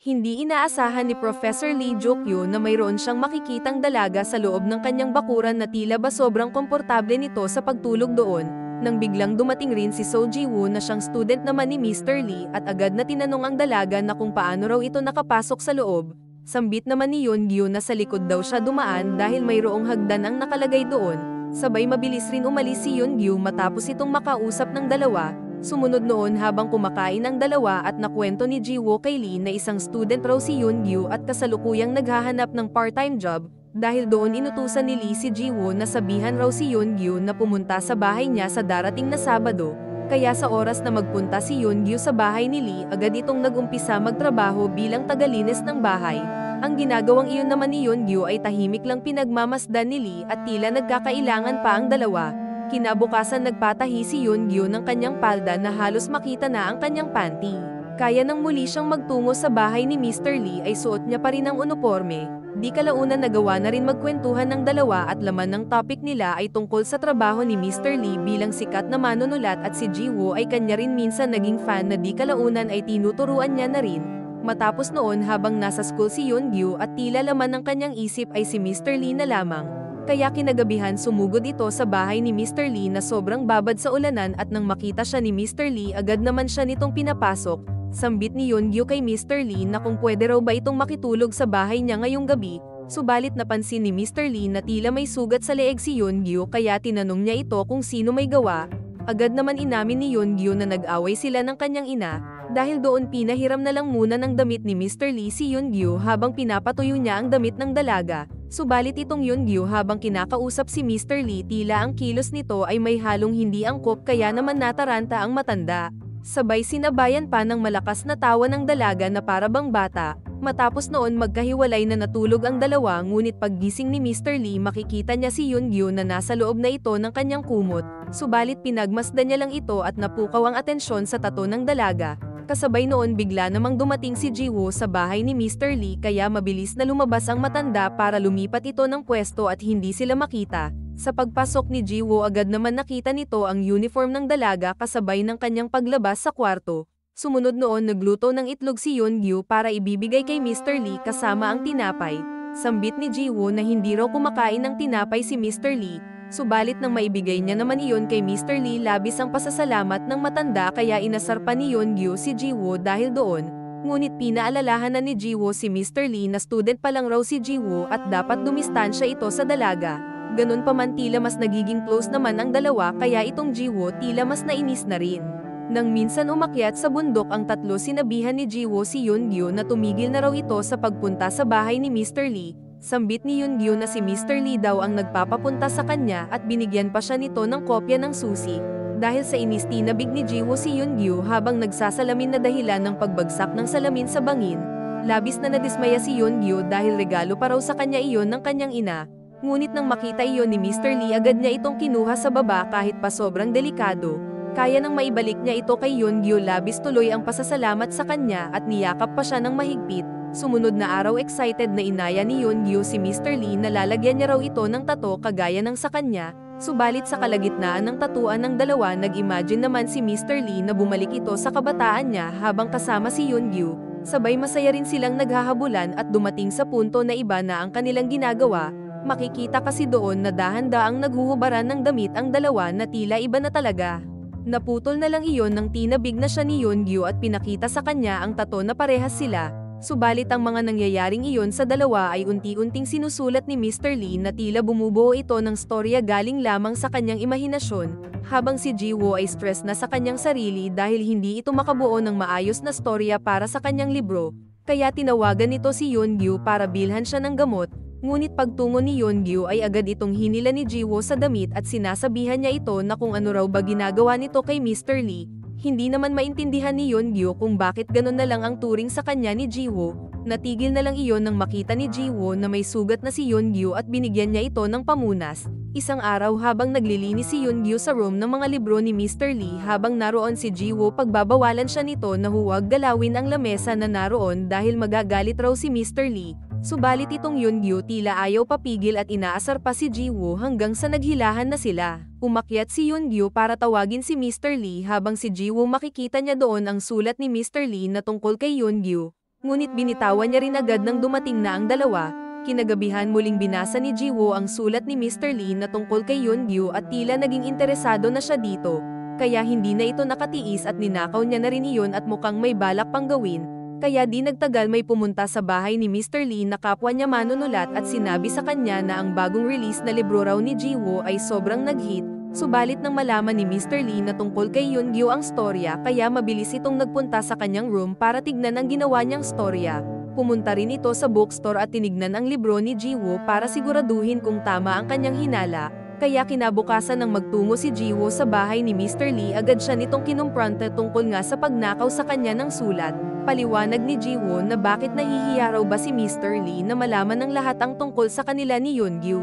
Hindi inaasahan ni Professor Lee Jokyo na mayroon siyang makikitang dalaga sa loob ng kanyang bakuran na tila ba sobrang komportable nito sa pagtulog doon, nang biglang dumating rin si So Ji-woo na siyang student naman ni Mr. Lee at agad na tinanong ang dalaga na kung paano raw ito nakapasok sa loob. Sambit naman ni Yeongyu na sa likod daw siya dumaan dahil mayroong hagdan ang nakalagay doon, sabay mabilis rin umalis si Yeongyu matapos itong makausap ng dalawa. Sumunod noon habang kumakain ang dalawa at nakwento ni Ji-woo kay Lee na isang student raw si Yeongyu at kasalukuyang naghahanap ng part-time job, dahil doon inutusan ni Lee si Ji-woo na sabihan raw si Yeongyu na pumunta sa bahay niya sa darating na Sabado, kaya sa oras na magpunta si Yeongyu sa bahay ni Lee agad itong nagumpisa magtrabaho bilang tagalinis ng bahay. Ang ginagawang iyon naman ni Yeongyu ay tahimik lang pinagmamasdan ni Lee at tila nagkakailangan pa ang dalawa. Kinabukasan nagpatahi si Yeongyu ng kanyang palda na halos makita na ang kanyang panty. Kaya nang muli siyang magtungo sa bahay ni Mr. Lee ay suot niya pa rin ang uniforme. Di kalaunan nagawa na rin magkwentuhan ng dalawa at laman ng topic nila ay tungkol sa trabaho ni Mr. Lee bilang sikat na manunulat at si Ji-woo ay kanya rin minsan naging fan na di kalaunan ay tinuturuan niya na rin. Matapos noon habang nasa school si Yeongyu at tila laman ng kanyang isip ay si Mr. Lee na lamang. Kaya kinagabihan sumugod ito sa bahay ni Mr. Lee na sobrang babad sa ulanan at nang makita siya ni Mr. Lee agad naman siya nitong pinapasok. Sambit ni Yeongyu kay Mr. Lee na kung pwede raw ba itong makitulog sa bahay niya ngayong gabi, subalit napansin ni Mr. Lee na tila may sugat sa leeg si Yeongyu kaya tinanong niya ito kung sino may gawa. Agad naman inamin ni Yeongyu na nag-away sila ng kanyang ina, dahil doon pinahiram na lang muna ng damit ni Mr. Lee si Yeongyu habang pinapatuyo niya ang damit ng dalaga. Subalit itong Yeongyu habang kinakausap si Mr. Lee tila ang kilos nito ay may halong hindi angkop kaya naman nataranta ang matanda. Sabay sinabayan pa ng malakas na tawa ng dalaga na para bang bata. Matapos noon magkahiwalay na natulog ang dalawa ngunit paggising ni Mr. Lee makikita niya si Yeongyu na nasa loob na ito ng kanyang kumot. Subalit pinagmasdan niya lang ito at napukaw ang atensyon sa tato ng dalaga. Kasabay noon bigla namang dumating si Ji-woo sa bahay ni Mr. Lee kaya mabilis na lumabas ang matanda para lumipat ito ng pwesto at hindi sila makita. Sa pagpasok ni Ji-woo agad naman nakita nito ang uniform ng dalaga kasabay ng kanyang paglabas sa kwarto. Sumunod noon nagluto ng itlog si Yeongyu para ibibigay kay Mr. Lee kasama ang tinapay. Sambit ni Ji-woo na hindi raw kumakain ng tinapay si Mr. Lee. Subalit nang maibigay niya naman iyon kay Mr. Lee labis ang pasasalamat ng matanda kaya inasar pa ni Yeongyu si Ji-woo dahil doon. Ngunit pinaalalahan na ni Ji-woo si Mr. Lee na student pa lang raw si Ji-woo at dapat dumistansya ito sa dalaga. Ganun pa man tila mas nagiging close naman ang dalawa kaya itong Ji-woo tila mas nainis na rin. Nang minsan umakyat sa bundok ang tatlo sinabihan ni Ji-woo si Yeongyu na tumigil na raw ito sa pagpunta sa bahay ni Mr. Lee. Sambit ni Yeongyu na si Mr. Lee daw ang nagpapapunta sa kanya at binigyan pa siya nito ng kopya ng susi. Dahil sa inis tinabig ni Ji-woo si Yeongyu habang nagsasalamin na dahilan ng pagbagsak ng salamin sa bangin. Labis na nadismaya si Yeongyu dahil regalo pa raw sa kanya iyon ng kanyang ina. Ngunit nang makita iyon ni Mr. Lee agad niya itong kinuha sa baba kahit pa sobrang delikado. Kaya nang maibalik niya ito kay Yeongyu labis tuloy ang pasasalamat sa kanya at niyakap pa siya ng mahigpit. Sumunod na araw excited na inaya ni Yeongyu si Mr. Lee na lalagyan niya raw ito ng tato kagaya ng sa kanya, subalit sa kalagitnaan ng tatuan ng dalawa nag-imagine naman si Mr. Lee na bumalik ito sa kabataan niya habang kasama si Yeongyu, sabay masaya rin silang naghahabulan at dumating sa punto na iba na ang kanilang ginagawa, makikita kasi doon na dahan-daang naghuhubaran ng damit ang dalawa na tila iba na talaga. Naputol na lang iyon nang tinabig na siya ni Yeongyu at pinakita sa kanya ang tato na parehas sila. Subalit ang mga nangyayaring iyon sa dalawa ay unti-unting sinusulat ni Mr. Lee na tila bumubuo ito ng storya galing lamang sa kanyang imahinasyon, habang si Ji-woo ay stress na sa kanyang sarili dahil hindi ito makabuo ng maayos na storya para sa kanyang libro, kaya tinawagan nito si Yeongyu para bilhan siya ng gamot, ngunit pagtungo ni Yeongyu ay agad itong hinila ni Ji-woo sa damit at sinasabihan niya ito na kung ano raw ba ginagawa nito kay Mr. Lee. Hindi naman maintindihan ni Yeongyu kung bakit ganun na lang ang turing sa kanya ni Ji-woo. Natigil na lang iyon nang makita ni Ji-woo na may sugat na si Yeongyu at binigyan niya ito ng pamunas. Isang araw habang naglilinis si Yeongyu sa room ng mga libro ni Mr. Lee habang naroon si Ji-woo pagbabawalan siya nito na huwag galawin ang lamesa na naroon dahil magagalit raw si Mr. Lee. Subalit itong Yeongyu tila ayaw papigil at inaasar pa si Ji-woo hanggang sa naghilahan na sila. Umakyat si Yeongyu para tawagin si Mr. Lee habang si Ji-woo makikita niya doon ang sulat ni Mr. Lee na tungkol kay Yeongyu. Ngunit binitawan niya rin agad nang dumating na ang dalawa. Kinagabihan muling binasa ni Ji-woo ang sulat ni Mr. Lee na tungkol kay Yeon-gyu at tila naging interesado na siya dito. Kaya hindi na ito nakatiis at ninakaw niya na rin iyon at mukhang may balak pang gawin. Kaya di nagtagal may pumunta sa bahay ni Mr. Lee na kapwa niya manunulat at sinabi sa kanya na ang bagong release na libro raw ni Ji-woo ay sobrang nag-hit. Subalit nang malaman ni Mr. Lee na tungkol kay Yeon-gyu ang storya kaya mabilis itong nagpunta sa kanyang room para tignan ang ginawa niyang storya. Pumunta rin ito sa bookstore at tinignan ang libro ni Ji-woo para siguraduhin kung tama ang kanyang hinala, kaya kinabukasan nang magtungo si Ji-woo sa bahay ni Mr. Lee agad siya nitong kinumpronta tungkol nga sa pagnakaw sa kanya ng sulat. Paliwanag ni Ji-woo na bakit nahihiya raw ba si Mr. Lee na malaman ng lahat ang tungkol sa kanila ni Yeon-gyu.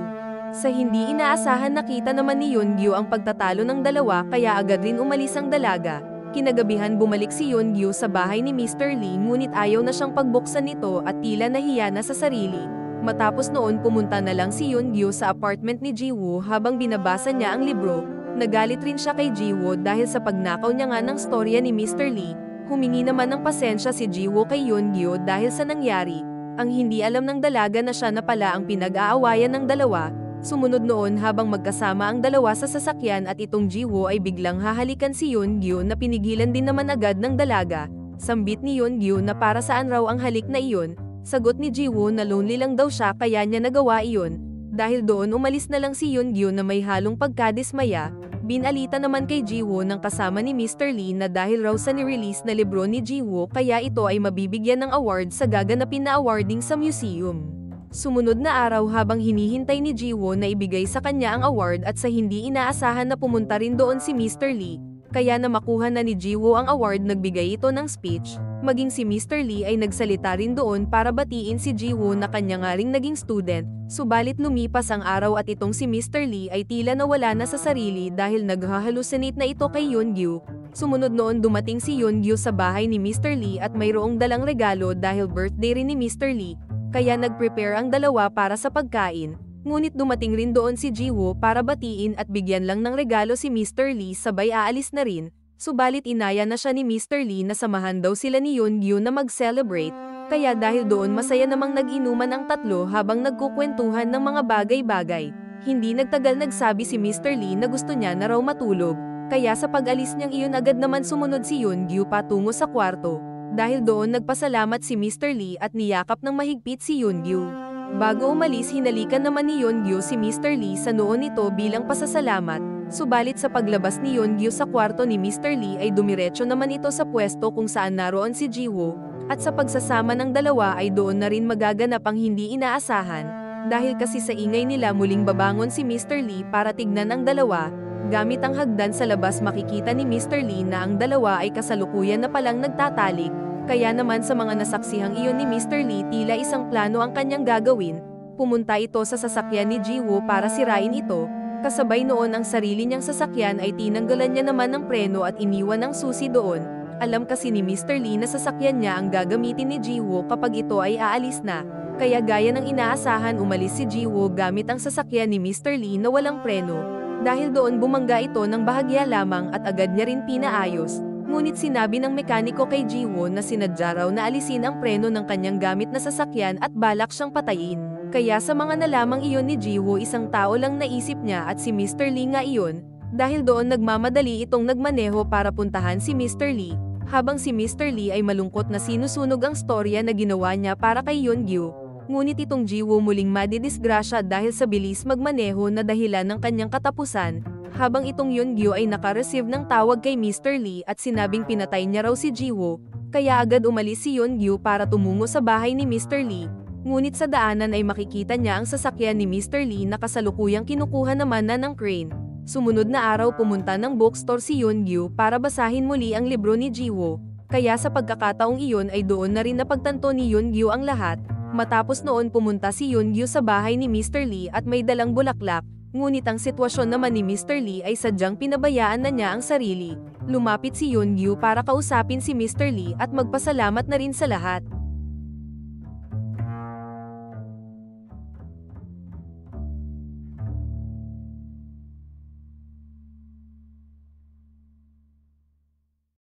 Sa hindi inaasahan nakita naman ni Yeon-gyu ang pagtatalo ng dalawa kaya agad rin umalis ang dalaga. Kinagabihan bumalik si Yeon-gyu sa bahay ni Mr. Lee ngunit ayaw na siyang pagbuksan nito at tila nahiya na sa sarili. Matapos noon pumunta na lang si Yeon-gyu sa apartment ni Ji-woo habang binabasa niya ang libro. Nagalit rin siya kay Ji-woo dahil sa pagnakaw niya nga ng storya ni Mr. Lee. Humingi naman ng pasensya si Ji-woo kay Yeon-gyu dahil sa nangyari. Ang hindi alam ng dalaga na siya na pala ang pinag-aawayan ng dalawa. Sumunod noon habang magkasama ang dalawa sa sasakyan at itong Ji-woo ay biglang hahalikan si Yeon-gyu na pinigilan din naman agad ng dalaga. Sambit ni Yeon-gyu na para saan raw ang halik na iyon. Sagot ni Ji-woo na lonely lang daw siya kaya niya nagawa iyon. Dahil doon umalis na lang si Yeon-gyu na may halong pagkadismaya. Binalita naman kay Ji-woo ng kasama ni Mr. Lee na dahil raw sa ni-release na libro ni Ji-woo kaya ito ay mabibigyan ng award sa gaganapin na awarding sa museum. Sumunod na araw habang hinihintay ni Ji-woo na ibigay sa kanya ang award at sa hindi inaasahan na pumunta rin doon si Mr. Lee, kaya na makuha na ni Ji-woo ang award nagbigay ito ng speech, maging si Mr. Lee ay nagsalita rin doon para batiin si Ji-woo na kanya nga ring naging student, subalit lumipas ang araw at itong si Mr. Lee ay tila nawala na sa sarili dahil naghahalusinate na ito kay Yeon-gyu. Sumunod noon dumating si Yeon-gyu sa bahay ni Mr. Lee at mayroong dalang regalo dahil birthday rin ni Mr. Lee. Kaya nag-prepare ang dalawa para sa pagkain, ngunit dumating rin doon si Ji-woo para batiin at bigyan lang ng regalo si Mr. Lee sabay aalis na rin, subalit inaya na siya ni Mr. Lee na samahan daw sila ni Yeon-gyu na mag-celebrate, kaya dahil doon masaya namang nag-inuman ang tatlo habang nagkukwentuhan ng mga bagay-bagay. Hindi nagtagal nagsabi si Mr. Lee na gusto niya na raw matulog, kaya sa pag-alis niyang iyon agad naman sumunod si Yeon-gyu patungo sa kwarto. Dahil doon nagpasalamat si Mr. Lee at niyakap ng mahigpit si Yeon-gyu. Bago umalis hinalikan naman ni Yeon-gyu si Mr. Lee sa noo nito bilang pasasalamat, subalit sa paglabas ni Yeon-gyu sa kwarto ni Mr. Lee ay dumiretso naman ito sa pwesto kung saan naroon si Ji-woo, at sa pagsasama ng dalawa ay doon na rin magaganap ang hindi inaasahan, dahil kasi sa ingay nila muling babangon si Mr. Lee para tignan ang dalawa. Gamit ang hagdan sa labas makikita ni Mr. Lee na ang dalawa ay kasalukuyan na palang nagtatalik, kaya naman sa mga nasaksihang iyon ni Mr. Lee tila isang plano ang kanyang gagawin. Pumunta ito sa sasakyan ni Ji-woo para sirain ito, kasabay noon ang sarili niyang sasakyan ay tinanggalan niya naman ng preno at iniwan ang susi doon. Alam kasi ni Mr. Lee na sasakyan niya ang gagamitin ni Ji-woo kapag ito ay aalis na, kaya gaya ng inaasahan umalis si Ji-woo gamit ang sasakyan ni Mr. Lee na walang preno. Dahil doon bumangga ito ng bahagya lamang at agad niya rin pinaayos, ngunit sinabi ng mekaniko kay Ji-woo na sinadya raw na alisin ang preno ng kanyang gamit na sasakyan at balak siyang patayin. Kaya sa mga nalamang iyon ni Ji-woo isang tao lang naisip niya at si Mr. Lee nga iyon, dahil doon nagmamadali itong nagmaneho para puntahan si Mr. Lee, habang si Mr. Lee ay malungkot na sinusunog ang storya na ginawa niya para kay Yeon-gyu. Ngunit itong Ji-woo muling madidisgrasya dahil sa bilis magmaneho na dahilan ng kanyang katapusan, habang itong Yeon-gyu ay naka-receive ng tawag kay Mr. Lee at sinabing pinatay niya raw si Ji-woo, kaya agad umalis si Yeon-gyu para tumungo sa bahay ni Mr. Lee. Ngunit sa daanan ay makikita niya ang sasakyan ni Mr. Lee na kasalukuyang kinukuha naman na ng crane. Sumunod na araw pumunta ng bookstore si Yeon-gyu para basahin muli ang libro ni Ji-woo, kaya sa pagkakataong iyon ay doon na rin napagtanto ni Yeon-gyu ang lahat. Matapos noon pumunta si Yeon-gyu sa bahay ni Mr. Lee at may dalang bulaklak, ngunit ang sitwasyon naman ni Mr. Lee ay sadyang pinabayaan na niya ang sarili. Lumapit si Yeon-gyu para kausapin si Mr. Lee at magpasalamat na rin sa lahat.